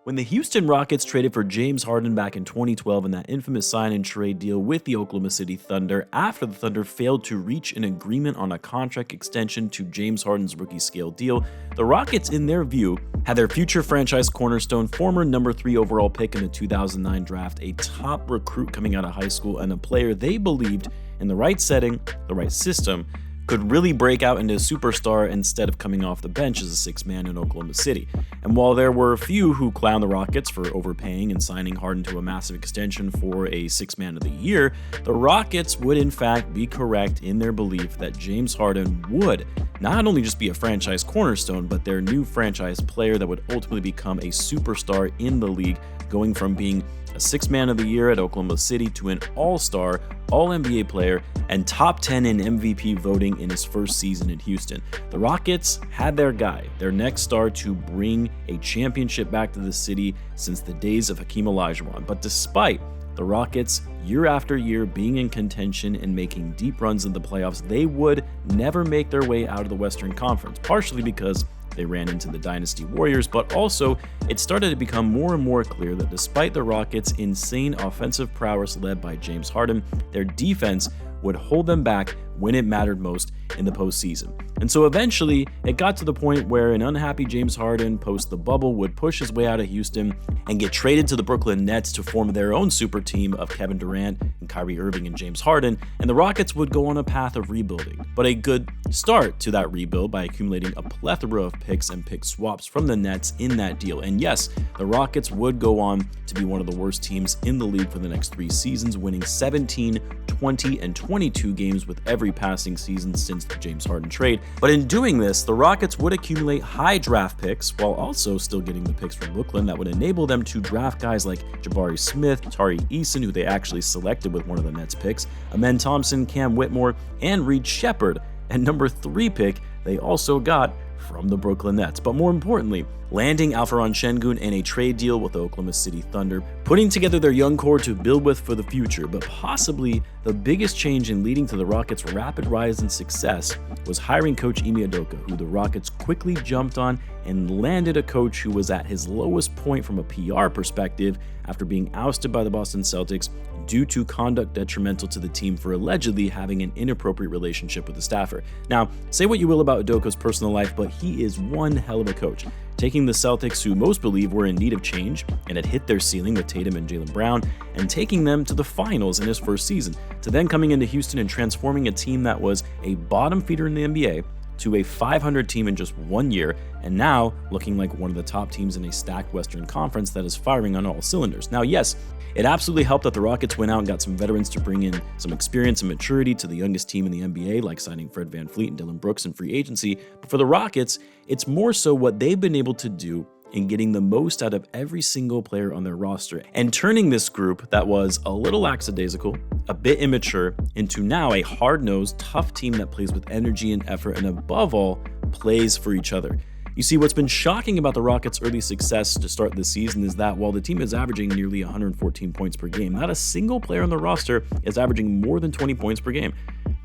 When the Houston Rockets traded for James Harden back in 2012 in that infamous sign and trade deal with the Oklahoma City Thunder, after the Thunder failed to reach an agreement on a contract extension to James Harden's rookie scale deal, the Rockets, in their view, had their future franchise cornerstone, former number 3 overall pick in the 2009 draft, a top recruit coming out of high school, and a player they believed, in the right setting, the right system, could really break out into a superstar instead of coming off the bench as a sixth man in Oklahoma City. And while there were a few who clowned the Rockets for overpaying and signing Harden to a massive extension for a sixth man of the year, the Rockets would in fact be correct in their belief that James Harden would not only just be a franchise cornerstone, but their new franchise player that would ultimately become a superstar in the league, going from being a sixth man of the year at Oklahoma City to an all-star, all-NBA player, and top 10 in MVP voting in his first season in Houston. The Rockets had their guy, their next star to bring a championship back to the city since the days of Hakeem Olajuwon. But despite the Rockets, year after year, being in contention and making deep runs in the playoffs, they would never make their way out of the Western Conference, partially because they ran into the Dynasty Warriors, but also it started to become more and more clear that despite the Rockets' insane offensive prowess led by James Harden, their defense would hold them back when it mattered most in the postseason. And so eventually, it got to the point where an unhappy James Harden post the bubble would push his way out of Houston and get traded to the Brooklyn Nets to form their own super team of Kevin Durant and Kyrie Irving and James Harden, and the Rockets would go on a path of rebuilding. But a good start to that rebuild by accumulating a plethora of picks and pick swaps from the Nets in that deal. And yes, the Rockets would go on to be one of the worst teams in the league for the next 3 seasons, winning 17, 20, and 22 games with every passing season since the James Harden trade. But in doing this, the Rockets would accumulate high draft picks while also still getting the picks from Brooklyn that would enable them to draft guys like Jabari Smith, Tari Eason, who they actually selected with one of the Nets picks, Amen Thompson, Cam Whitmore, and Reed Shepherd. And number 3 pick they also got from the Brooklyn Nets. But more importantly, landing Alperen Şengün in a trade deal with the Oklahoma City Thunder, putting together their young core to build with for the future. But possibly the biggest change in leading to the Rockets' rapid rise in success was hiring coach Ime Udoka, who the Rockets quickly jumped on and landed a coach who was at his lowest point from a PR perspective after being ousted by the Boston Celtics due to conduct detrimental to the team for allegedly having an inappropriate relationship with the staffer. Now, say what you will about Udoka's personal life, but he is one hell of a coach, taking the Celtics, who most believe were in need of change and had hit their ceiling with Tatum and Jaylen Brown, and taking them to the finals in his first season, to then coming into Houston and transforming a team that was a bottom feeder in the NBA to a 500 team in just 1 year, and now looking like one of the top teams in a stacked Western Conference that is firing on all cylinders. Now, yes, it absolutely helped that the Rockets went out and got some veterans to bring in some experience and maturity to the youngest team in the NBA, like signing Fred VanVleet and Dillon Brooks in free agency. But for the Rockets, it's more so what they've been able to do in getting the most out of every single player on their roster, and turning this group that was a little lackadaisical, a bit immature, into now a hard-nosed, tough team that plays with energy and effort, and above all, plays for each other. You see, what's been shocking about the Rockets' early success to start this season is that while the team is averaging nearly 114 points per game, not a single player on the roster is averaging more than 20 points per game.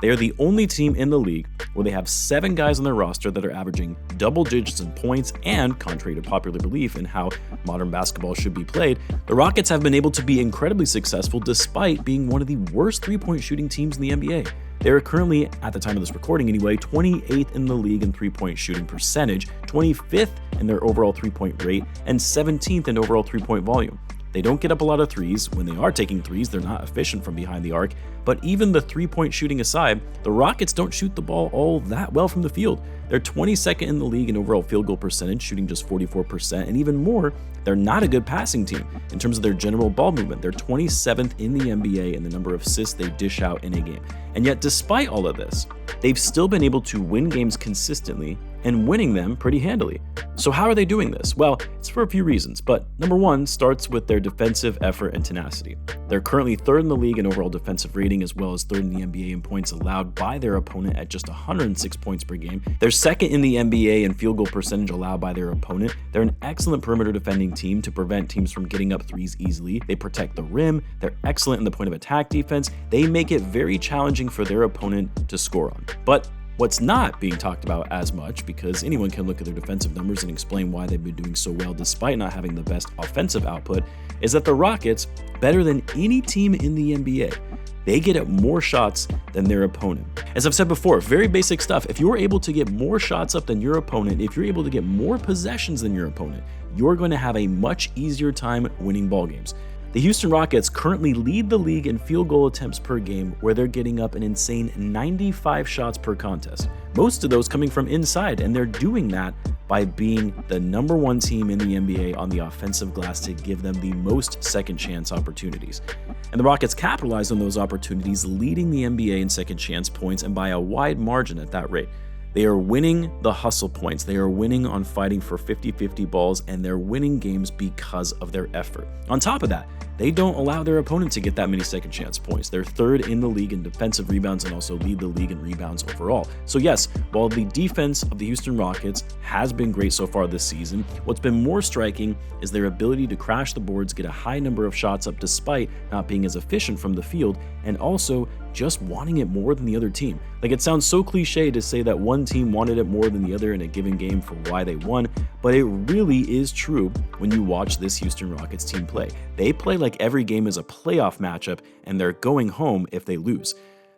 They are the only team in the league where they have 7 guys on their roster that are averaging double digits in points, and contrary to popular belief in how modern basketball should be played, the Rockets have been able to be incredibly successful despite being one of the worst three-point shooting teams in the NBA. They are currently, at the time of this recording anyway, 28th in the league in three-point shooting percentage, 25th in their overall three-point rate, and 17th in overall three-point volume. They don't get up a lot of threes. When they are taking threes, they're not efficient from behind the arc. But even the three-point shooting aside, the Rockets don't shoot the ball all that well from the field. They're 22nd in the league in overall field goal percentage, shooting just 44%, and even more, they're not a good passing team in terms of their general ball movement. They're 27th in the NBA in the number of assists they dish out in a game. And yet, despite all of this, they've still been able to win games consistently and winning them pretty handily. So how are they doing this? Well, it's for a few reasons, but number 1 starts with their defensive effort and tenacity. They're currently 3rd in the league in overall defensive rating, as well as 3rd in the NBA in points allowed by their opponent at just 106 points per game. They're 2nd in the NBA in field goal percentage allowed by their opponent. They're an excellent perimeter defending team to prevent teams from getting up threes easily. They protect the rim. They're excellent in the point of attack defense. They make it very challenging for their opponent to score on. But What's not being talked about as much, because anyone can look at their defensive numbers and explain why they've been doing so well despite not having the best offensive output, is that the Rockets, better than any team in the NBA, they get at more shots than their opponent. As I've said before, very basic stuff. If you're able to get more shots up than your opponent, if you're able to get more possessions than your opponent, you're going to have a much easier time winning ball games. The Houston Rockets currently lead the league in field goal attempts per game, where they're getting up an insane 95 shots per contest. Most of those coming from inside, and they're doing that by being the #1 team in the NBA on the offensive glass to give them the most second chance opportunities. And the Rockets capitalized on those opportunities, leading the NBA in second chance points, and by a wide margin at that rate. They are winning the hustle points. They are winning on fighting for 50-50 balls, and they're winning games because of their effort. On top of that, they don't allow their opponent to get that many second chance points. They're third in the league in defensive rebounds and also lead the league in rebounds overall. So yes, while the defense of the Houston Rockets has been great so far this season, what's been more striking is their ability to crash the boards, get a high number of shots up despite not being as efficient from the field, and also just wanting it more than the other team. Like, it sounds so cliche to say that one team wanted it more than the other in a given game for why they won, but it really is true when you watch this Houston Rockets team play. They play like every game is a playoff matchup, and they're going home if they lose.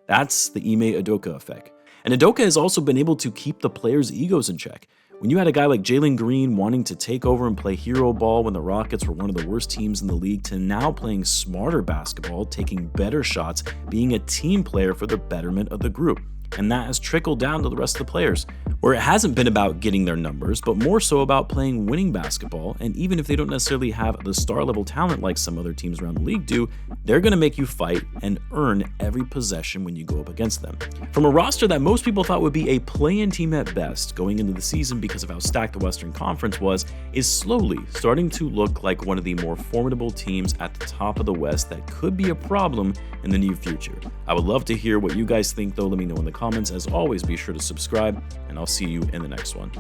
That's the Ime Udoka effect. And Udoka has also been able to keep the players' egos in check. When you had a guy like Jalen Green wanting to take over and play hero ball when the Rockets were one of the worst teams in the league, to now playing smarter basketball, taking better shots, being a team player for the betterment of the group. And that has trickled down to the rest of the players, where it hasn't been about getting their numbers, but more so about playing winning basketball. And even if they don't necessarily have the star level talent like some other teams around the league do, they're going to make you fight and earn every possession when you go up against them. From a roster that most people thought would be a play-in team at best going into the season because of how stacked the Western Conference was, is slowly starting to look like one of the more formidable teams at the top of the West that could be a problem in the near future. I would love to hear what you guys think though. Let me know in the comments. As always, be sure to subscribe, and I'll see you in the next one.